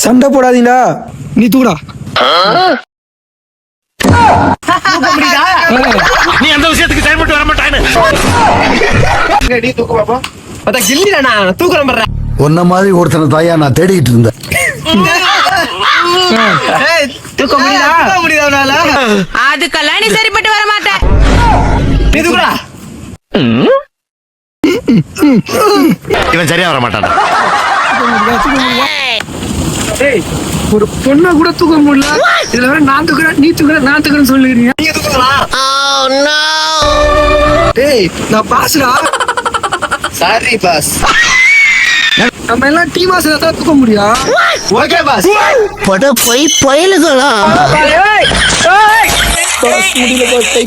சண்டை போடாதீங்களா, நீ தூக்குடா. நீ அந்த விஷயத்துக்கு செயல்பட்டு வர மாட்டானு தூக்கு பாப்போம். கில்லிடா தூக்குற மாதிரி உன்ன மாதிரி ஒருத்தனை தாயா நான் தேடிட்டு இருந்தேன். தூக்க முடியாதா? அதுக்கெல்லாம் நீ சரிப்பட்டு வர மாட்டேன். நீ தூக்குடா. இவன் சரியா வர மாட்டான். ஒரு பொண்ணை கூட தூக்க முடியல, இதுல வேற நான் தூக்குறேன் நீ தூக்குற நான் தூக்குறேன்னு சொல்லுகிறீங்க. நீங்க தூக்குறா? டேய் நான் பாஸ்டா. Sorry boss. நம்ம எல்லாம் டீமா சேர்ந்தா தான் தூக்க முடியும். Okay boss. பட போய் பயலுகளா. பாஸ் முடியல பாஸ். கை